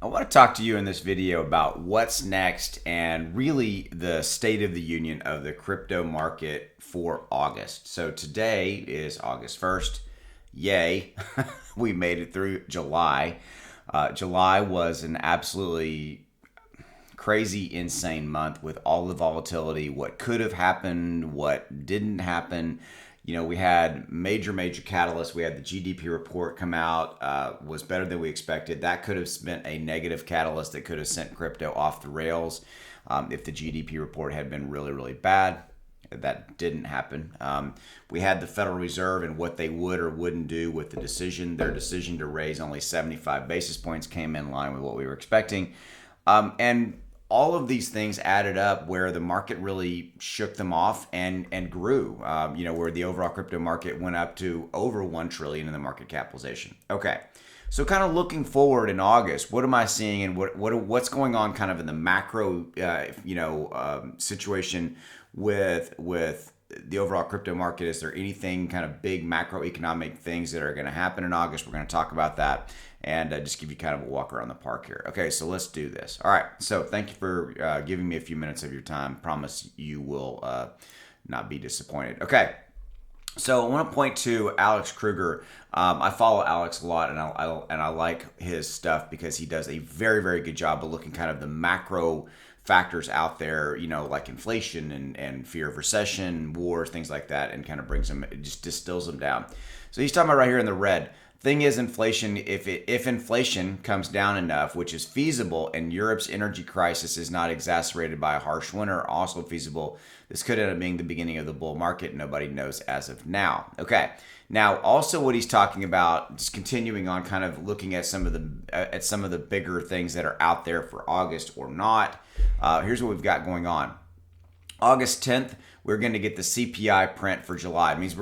I want to talk to you in this video about what's next and really the state of the union of the crypto market for August. So today is August 1st. Yay, we made it through July. July was an absolutely crazy, insane month with all the volatility, what could have happened, what didn't happen. You know, we had major catalysts. We had the GDP report come out, was better than we expected. That could have been a negative catalyst that could have sent crypto off the rails if the GDP report had been really bad. That didn't happen. We had the Federal Reserve and what they would or wouldn't do with the decision. Their decision to raise only 75 basis points came in line with what we were expecting. And all of these things added up where the market really shook them off and grew, where the overall crypto market went up to over 1 trillion in the market capitalization. Okay. So kind of looking forward in August, what am I seeing and what's going on kind of in the macro, situation with the overall crypto market? Is there anything kind of big macroeconomic things that are going to happen in August? We're going to talk about that and just give you kind of a walk around the park here. Okay, so let's do this. All right, so thank you for giving me a few minutes of your time. Promise you will not be disappointed. Okay. So I want to point to Alex Kruger. I follow Alex a lot, and I like his stuff because he does a very good job of looking kind of the macro factors out there, like inflation and fear of recession, wars, things like that, and kind of brings them, it just distills them down. So he's talking about right here in the red. Thing is, inflation, if inflation comes down enough, which is feasible, and Europe's energy crisis is not exacerbated by a harsh winter, also feasible, this could end up being the beginning of the bull market. Nobody knows as of now. Okay. Now, also what he's talking about, just continuing on, kind of looking at some of the bigger things that are out there for August or not. Here's what we've got going on. August 10th, we're going to get the CPI print for July. It means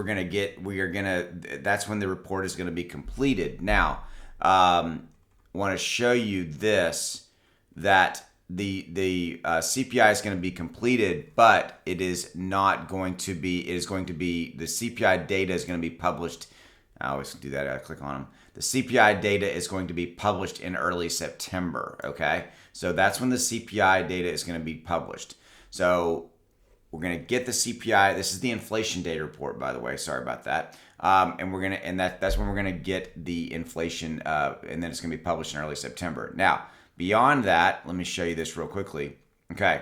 that's when the report is going to be completed. Now, I want to show you this, that the CPI is going to be completed, but it is going to be the CPI data is going to be published. I always do that. I click on them. The CPI data is going to be published in early September. Okay. So that's when the CPI data is going to be published. So we're going to get the CPI. This is the inflation data report, by the way. Sorry about that. That's when we're going to get the inflation, and then it's going to be published in early September. Now, beyond that, let me show you this real quickly. Okay.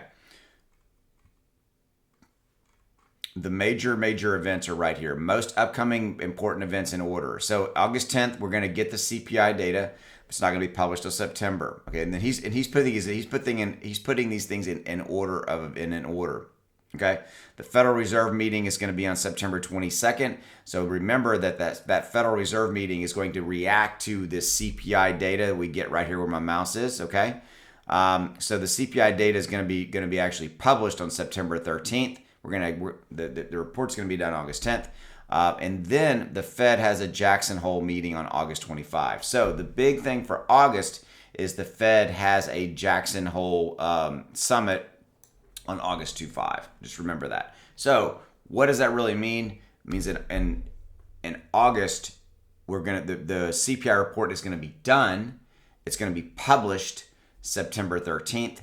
The major events are right here. Most upcoming important events in order. So August 10th, we're going to get the CPI data. It's not going to be published till September. Okay, and then he's putting these things in an order. Okay, the Federal Reserve meeting is going to be on September 22nd. So remember that Federal Reserve meeting is going to react to this CPI data we get right here where my mouse is. Okay, so the CPI data is going to be actually published on September 13th. The report's going to be done August 10th. And then the Fed has a Jackson Hole meeting on August 25. So the big thing for August is the Fed has a Jackson Hole summit on August 25. Just remember that. So what does that really mean? It means that in August, the CPI report is going to be done. It's going to be published September 13th,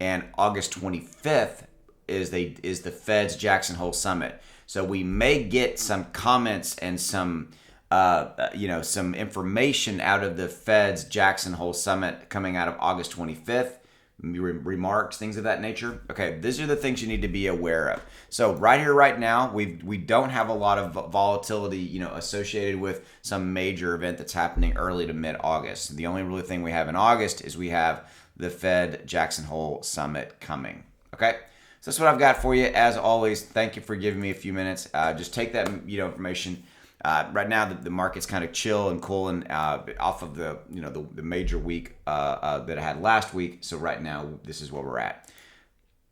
and August 25th is the Fed's Jackson Hole summit. So we may get some comments and some information out of the Fed's Jackson Hole summit coming out of August 25th. Remarks, things of that nature. Okay, these are the things you need to be aware of. So right here, right now, we don't have a lot of volatility, associated with some major event that's happening early to mid-August. The only really thing we have in August is we have the Fed Jackson Hole summit coming. Okay, so that's what I've got for you. As always, thank you for giving me a few minutes. Just take that information. Right now, the market's kind of chill and cooling off of the major week that I had last week. So right now, this is where we're at.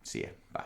See ya. Bye.